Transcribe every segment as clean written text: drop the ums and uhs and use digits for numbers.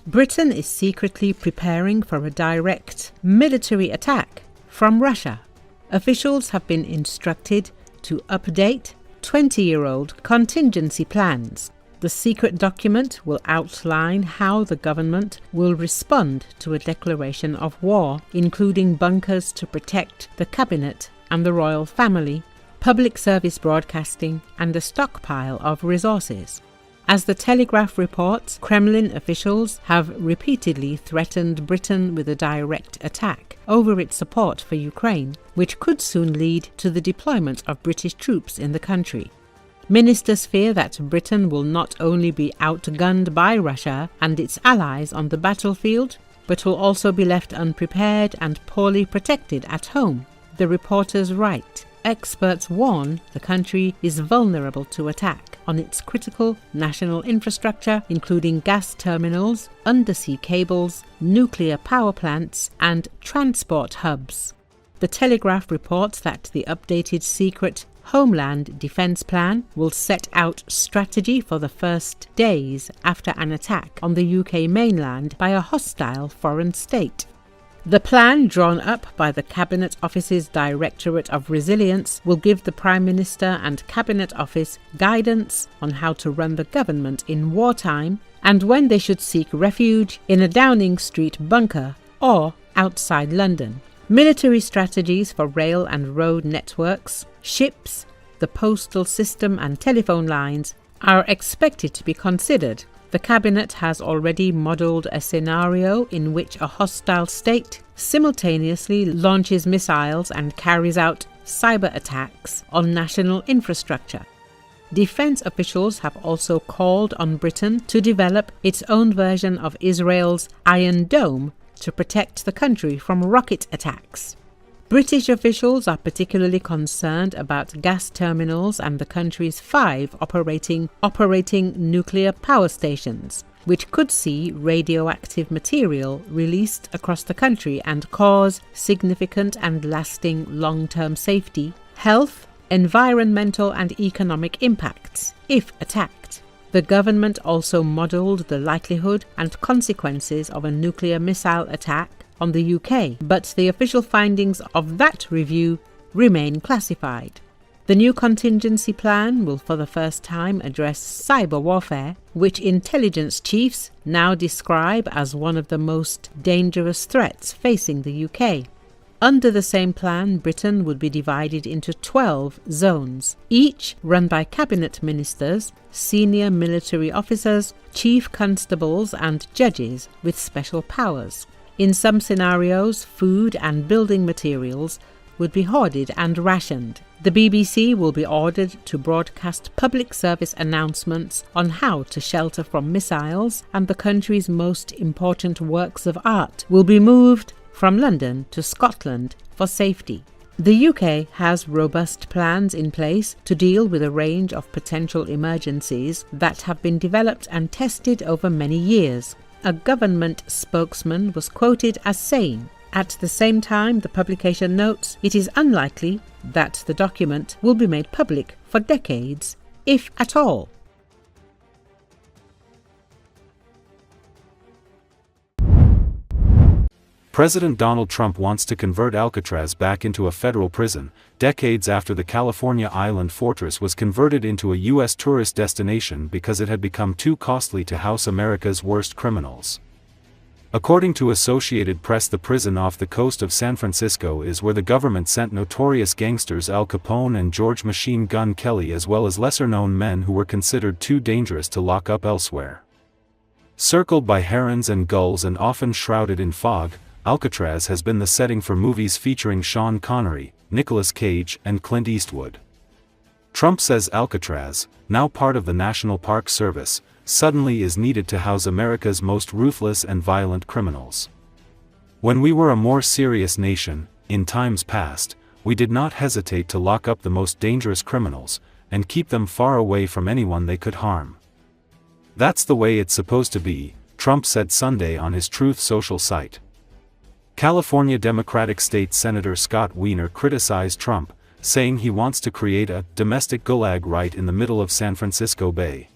Britain is secretly preparing for a direct military attack from Russia. Officials have been instructed to update 20-year-old contingency plans. The secret document will outline how the government will respond to a declaration of war, including bunkers to protect the cabinet and the royal family, public service broadcasting, and a stockpile of resources. As the Telegraph reports, Kremlin officials have repeatedly threatened Britain with a direct attack over its support for Ukraine, which could soon lead to the deployment of British troops in the country. Ministers fear that Britain will not only be outgunned by Russia and its allies on the battlefield, but will also be left unprepared and poorly protected at home. The reporters write, experts warn the country is vulnerable to attack on its critical national infrastructure, including gas terminals, undersea cables, nuclear power plants, and transport hubs. The Telegraph reports that the updated secret Homeland Defence Plan will set out strategy for the first days after an attack on the UK mainland by a hostile foreign state. The plan, drawn up by the Cabinet Office's Directorate of Resilience, will give the Prime Minister and Cabinet Office guidance on how to run the government in wartime and when they should seek refuge in a Downing Street bunker or outside London. Military strategies for rail and road networks, ships, the postal system and telephone lines are expected to be considered. The Cabinet has already modelled a scenario in which a hostile state simultaneously launches missiles and carries out cyber attacks on national infrastructure. Defence officials have also called on Britain to develop its own version of Israel's Iron Dome to protect the country from rocket attacks. British officials are particularly concerned about gas terminals and the country's 5 operating nuclear power stations, which could see radioactive material released across the country and cause significant and lasting long-term safety, health, environmental and economic impacts if attacked. The government also modelled the likelihood and consequences of a nuclear missile attack on the UK, but the official findings of that review remain classified. The new contingency plan will for the first time address cyber warfare, which intelligence chiefs now describe as one of the most dangerous threats facing the UK. Under the same plan, Britain would be divided into 12 zones, each run by cabinet ministers, senior military officers, chief constables and judges with special powers. In some scenarios, food and building materials would be hoarded and rationed. The BBC will be ordered to broadcast public service announcements on how to shelter from missiles, and the country's most important works of art will be moved from London to Scotland for safety. The UK has robust plans in place to deal with a range of potential emergencies that have been developed and tested over many years. A government spokesman was quoted as saying, "At the same time, the publication notes it is unlikely that the document will be made public for decades, if at all." President Donald Trump wants to convert Alcatraz back into a federal prison, decades after the California island fortress was converted into a U.S. tourist destination because it had become too costly to house America's worst criminals. According to Associated Press, the prison off the coast of San Francisco is where the government sent notorious gangsters Al Capone and George Machine Gun Kelly, as well as lesser-known men who were considered too dangerous to lock up elsewhere. Circled by herons and gulls and often shrouded in fog, Alcatraz has been the setting for movies featuring Sean Connery, Nicolas Cage, and Clint Eastwood. Trump says Alcatraz, now part of the National Park Service, suddenly is needed to house America's most ruthless and violent criminals. When we were a more serious nation, in times past, we did not hesitate to lock up the most dangerous criminals, and keep them far away from anyone they could harm. That's the way it's supposed to be, Trump said Sunday on his Truth Social site. California Democratic State Senator Scott Wiener criticized Trump, saying he wants to create a domestic gulag right in the middle of San Francisco Bay.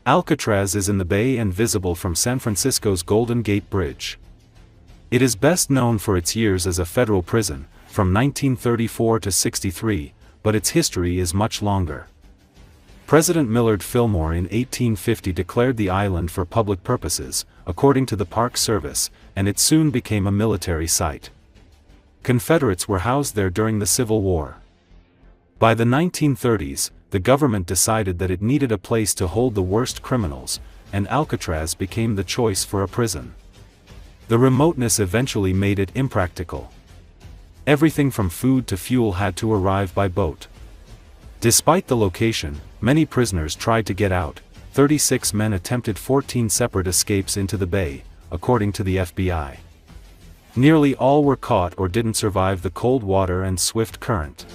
Alcatraz is in the bay and visible from San Francisco's Golden Gate Bridge. It is best known for its years as a federal prison, from 1934 to 63, but its history is much longer. President Millard Fillmore in 1850 declared the island for public purposes, according to the Park Service, and it soon became a military site. Confederates were housed there during the Civil War. By the 1930s, the government decided that it needed a place to hold the worst criminals, and Alcatraz became the choice for a prison. The remoteness eventually made it impractical. Everything from food to fuel had to arrive by boat. Despite the location, many prisoners tried to get out. 36 men attempted 14 separate escapes into the bay, according to the FBI. Nearly all were caught or didn't survive the cold water and swift current.